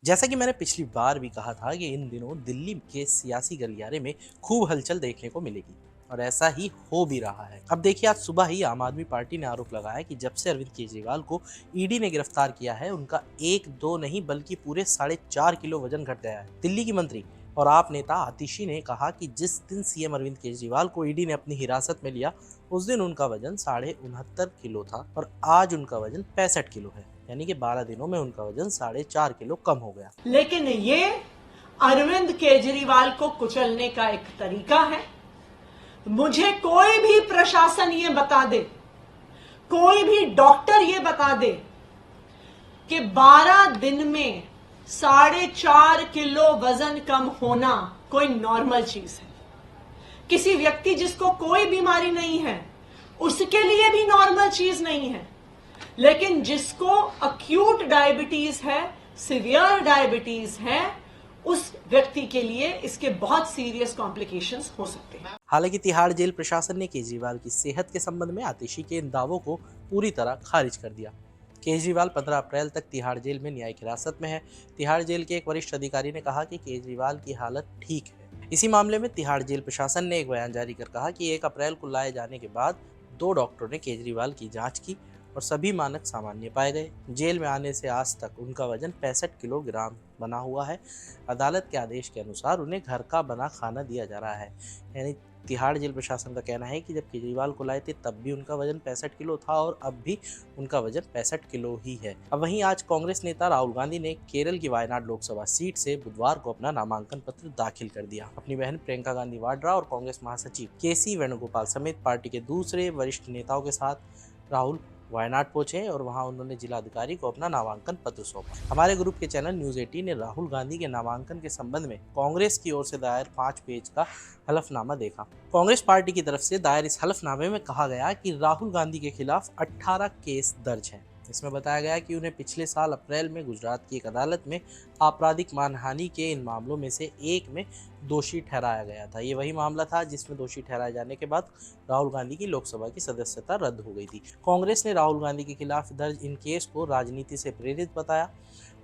जैसा कि मैंने पिछली बार भी कहा था कि इन दिनों दिल्ली के सियासी गलियारे में खूब हलचल देखने को मिलेगी और ऐसा ही हो भी रहा है। अब देखिए, आज सुबह ही आम आदमी पार्टी ने आरोप लगाया कि जब से अरविंद केजरीवाल को ईडी ने गिरफ्तार किया है, उनका 1-2 नहीं बल्कि पूरे 4.5 किलो वजन घट गया है। दिल्ली की मंत्री और आप नेता आतिशी ने कहा कि जिस दिन सीएम अरविंद केजरीवाल को ईडी ने अपनी हिरासत में लिया, उस दिन उनका वजन 69.5 किलो था और आज उनका वजन 65 किलो है, यानी कि 12 दिनों में उनका वजन 4.5 किलो कम हो गया। लेकिन ये अरविंद केजरीवाल को कुचलने का एक तरीका है। मुझे कोई भी प्रशासन ये बता दे, कोई भी डॉक्टर ये बता दे कि 12 दिन में 4.5 किलो वजन कम होना कोई नॉर्मल चीज है। किसी व्यक्ति जिसको कोई बीमारी नहीं है उसके लिए भी नॉर्मल चीज नहीं है, लेकिन जिसको अक्यूट डायबिटीज है, सीवियर डायबिटीज है, उस व्यक्ति के लिए इसके बहुत सीरियस कॉम्प्लिकेशंस हो सकते हैं। हालांकि तिहाड़ जेल प्रशासन ने केजरीवाल की सेहत के संबंध में आतिशी के इन दावों को पूरी तरह खारिज कर दिया। केजरीवाल 15 अप्रैल तक तिहाड़ जेल में न्यायिक हिरासत में है। तिहाड़ जेल के एक वरिष्ठ अधिकारी ने कहा कि केजरीवाल की हालत ठीक है। इसी मामले में तिहाड़ जेल प्रशासन ने एक बयान जारी कर कहा कि 1 अप्रैल को लाए जाने के बाद 2 डॉक्टरों ने केजरीवाल की जांच की और सभी मानक सामान्य पाए गए। जेल में आने से आज तक उनका वजन 65 किलोग्राम बना हुआ है। अदालत के आदेश के अनुसार उन्हें घर का बना खाना दिया जा रहा है। यानी तिहाड़ जेल प्रशासन का कहना है कि जब केजरीवाल को लाए थे तब भी उनका वजन 65 किलो था और अब भी उनका वजन 65 किलो ही है। अब वहीं आज कांग्रेस नेता राहुल गांधी ने केरल की वायनाड लोकसभा सीट से बुधवार को अपना नामांकन पत्र दाखिल कर दिया। अपनी बहन प्रियंका गांधी वाड्रा और कांग्रेस महासचिव केसी वेणुगोपाल समेत पार्टी के दूसरे वरिष्ठ नेताओं के साथ राहुल वायनाड पहुंचे और वहां उन्होंने जिलाधिकारी को अपना नामांकन पत्र सौंपा। हमारे ग्रुप के चैनल न्यूज़ 18 ने राहुल गांधी के नामांकन के संबंध में कांग्रेस की ओर से दायर 5 पेज का हलफनामा देखा। कांग्रेस पार्टी की तरफ से दायर इस हलफनामे में कहा गया कि राहुल गांधी के खिलाफ 18 केस दर्ज हैं। इसमें बताया गया कि उन्हें पिछले साल अप्रैल में गुजरात की एक अदालत में आपराधिक मानहानि के इन मामलों में से एक में दोषी ठहराया गया था। ये वही मामला था जिसमें दोषी ठहराए जाने के बाद राहुल गांधी की लोकसभा की सदस्यता रद्द हो गई थी। कांग्रेस ने राहुल गांधी के खिलाफ दर्ज इन केस को राजनीति से प्रेरित बताया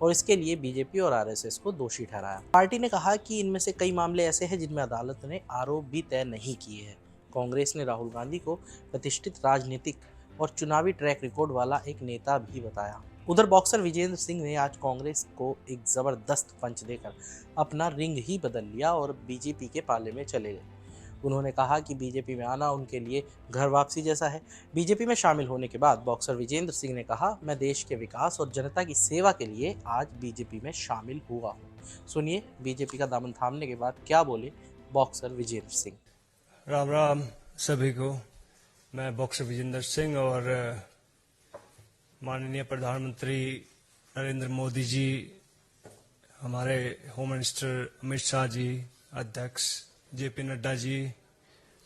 और इसके लिए बीजेपी और आरएसएस को दोषी ठहराया। पार्टी ने कहा कि इनमें से कई मामले ऐसे हैं जिनमें अदालत ने आरोप भी तय नहीं किए हैं। कांग्रेस ने राहुल गांधी को प्रतिष्ठित राजनीतिक और चुनावी ट्रैक रिकॉर्ड वाला एक नेता भी बताया। उधर बॉक्सर विजेंद्र सिंह ने आज कांग्रेस को एक जबरदस्त पंच देकर अपना रिंग ही बदल लिया और बीजेपी के पाले में चले गए। उन्होंने कहा कि बीजेपी में आना उनके लिए घर वापसी जैसा है। बीजेपी में शामिल होने के बाद बॉक्सर विजेंद्र सिंह ने कहा, मैं देश के विकास और जनता की सेवा के लिए आज बीजेपी में शामिल हुआ हूँ। सुनिए बीजेपी का दामन थामने के बाद क्या बोले बॉक्सर विजेंद्र सिंह। राम राम सभी को। मैं बॉक्सर विजेंद्र सिंह और माननीय प्रधानमंत्री नरेंद्र मोदी जी, हमारे होम मिनिस्टर अमित शाह जी, अध्यक्ष जेपी नड्डा जी,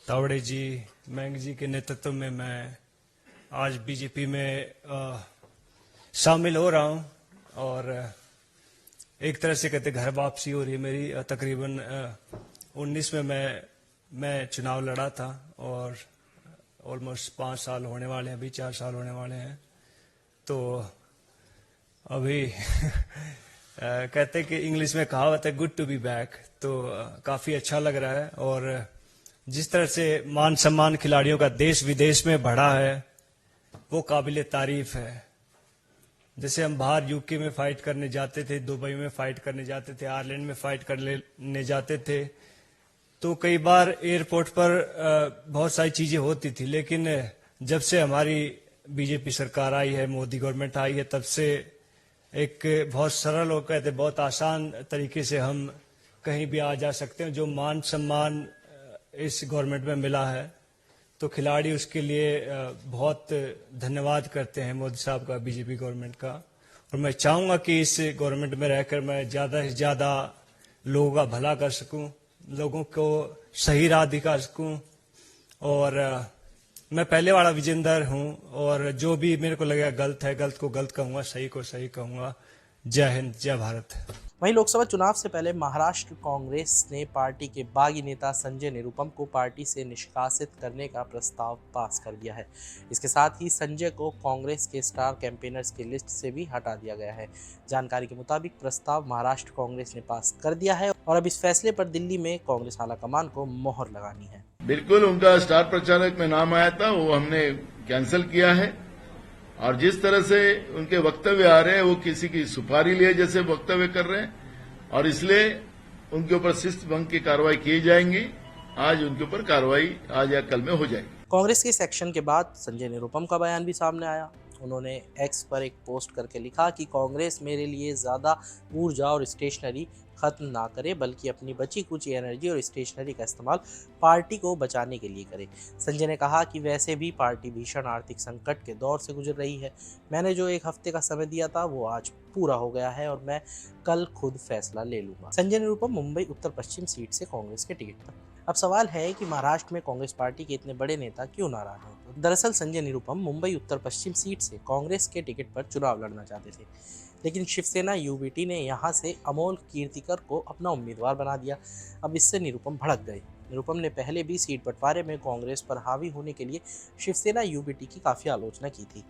तावड़े जी, मैंग जी के नेतृत्व में मैं आज बीजेपी में शामिल हो रहा हूं और एक तरह से कहते घर वापसी हो रही है मेरी। तकरीबन 19 में मैं चुनाव लड़ा था और ऑलमोस्ट 5 साल होने वाले हैं, अभी 4 साल होने वाले हैं। तो अभी कहते कि इंग्लिश में कहावत है गुड टू बी बैक, तो काफी अच्छा लग रहा है। और जिस तरह से मान सम्मान खिलाड़ियों का देश विदेश में बढ़ा है वो काबिले तारीफ है। जैसे हम बाहर यूके में फाइट करने जाते थे, दुबई में फाइट करने जाते थे, आयरलैंड में फाइट करने जाते थे, तो कई बार एयरपोर्ट पर बहुत सारी चीजें होती थी, लेकिन जब से हमारी बीजेपी सरकार आई है, मोदी गवर्नमेंट आई है, तब से एक बहुत सरल और कहते बहुत आसान तरीके से हम कहीं भी आ जा सकते हैं। जो मान सम्मान इस गवर्नमेंट में मिला है तो खिलाड़ी उसके लिए बहुत धन्यवाद करते हैं मोदी साहब का, बीजेपी गवर्नमेंट का। और मैं चाहूंगा कि इस गवर्नमेंट में रहकर मैं ज्यादा से ज्यादा लोगों का भला कर सकूं, लोगों को सही राह दिखा सकूं। और मैं पहले वाला विजेंदर हूं और जो भी मेरे को लगेगा गलत है, गलत को गलत कहूंगा, सही को सही कहूंगा। जय हिंद, जय भारत। वहीं लोकसभा चुनाव से पहले महाराष्ट्र कांग्रेस ने पार्टी के बागी नेता संजय निरुपम को पार्टी से निष्कासित करने का प्रस्ताव पास कर दिया है। इसके साथ ही संजय को कांग्रेस के स्टार कैंपेनर्स की लिस्ट से भी हटा दिया गया है। जानकारी के मुताबिक प्रस्ताव महाराष्ट्र कांग्रेस ने पास कर दिया है और अब इस फैसले पर दिल्ली में कांग्रेस आलाकमान को मोहर लगानी है। बिल्कुल उनका स्टार प्रचारक में नाम आया था, वो हमने कैंसिल किया है। और जिस तरह से उनके वक्तव्य आ रहे हैं, वो किसी की सुपारी लिए जैसे वक्तव्य कर रहे हैं और इसलिए उनके ऊपर शिस्त भंग की कार्रवाई की जाएंगी। आज उनके ऊपर कार्रवाई आज या कल में हो जाएगी। कांग्रेस के इस एक्शन के बाद संजय निरुपम का बयान भी सामने आया। उन्होंने एक्स पर एक पोस्ट करके लिखा कि कांग्रेस मेरे लिए ज़्यादा ऊर्जा और स्टेशनरी खत्म ना करे, बल्कि अपनी बची कुछ एनर्जी और स्टेशनरी का इस्तेमाल पार्टी को बचाने के लिए करे। संजय ने कहा कि वैसे भी पार्टी भीषण आर्थिक संकट के दौर से गुजर रही है। मैंने जो 1 हफ्ते का समय दिया था वो आज पूरा हो गया है और मैं कल खुद फैसला ले लूंगा। संजय निरुपम मुंबई उत्तर पश्चिम सीट से कांग्रेस के टिकट पर। अब सवाल है कि महाराष्ट्र में कांग्रेस पार्टी के इतने बड़े नेता क्यों नाराज हैं। दरअसल संजय निरुपम मुंबई उत्तर पश्चिम सीट से कांग्रेस के टिकट पर चुनाव लड़ना चाहते थे, लेकिन शिवसेना यूबीटी ने यहां से अमोल कीर्तिकर को अपना उम्मीदवार बना दिया। अब इससे निरुपम भड़क गए। निरुपम ने पहले भी सीट बंटवारे में कांग्रेस पर हावी होने के लिए शिवसेना यूबीटी की काफ़ी आलोचना की थी।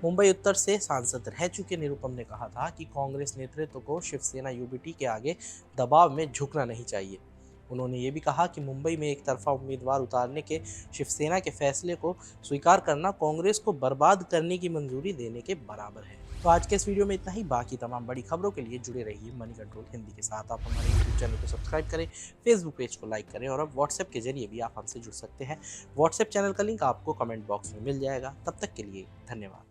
मुंबई उत्तर से सांसद रह चुके निरुपम ने कहा था कि कांग्रेस नेतृत्व को शिवसेना यूबीटी के आगे दबाव में झुकना नहीं चाहिए। उन्होंने ये भी कहा कि मुंबई में एक तरफा उम्मीदवार उतारने के शिवसेना के फैसले को स्वीकार करना कांग्रेस को बर्बाद करने की मंजूरी देने के बराबर है। तो आज के इस वीडियो में इतना ही। बाकी तमाम बड़ी खबरों के लिए जुड़े रहिए मनी कंट्रोल हिंदी के साथ। आप हमारे यूट्यूब चैनल को सब्सक्राइब करें, फेसबुक पेज को लाइक करें और अब व्हाट्सएप के जरिए भी आप हमसे जुड़ सकते हैं। व्हाट्सएप चैनल का लिंक आपको कमेंट बॉक्स में मिल जाएगा। तब तक के लिए धन्यवाद।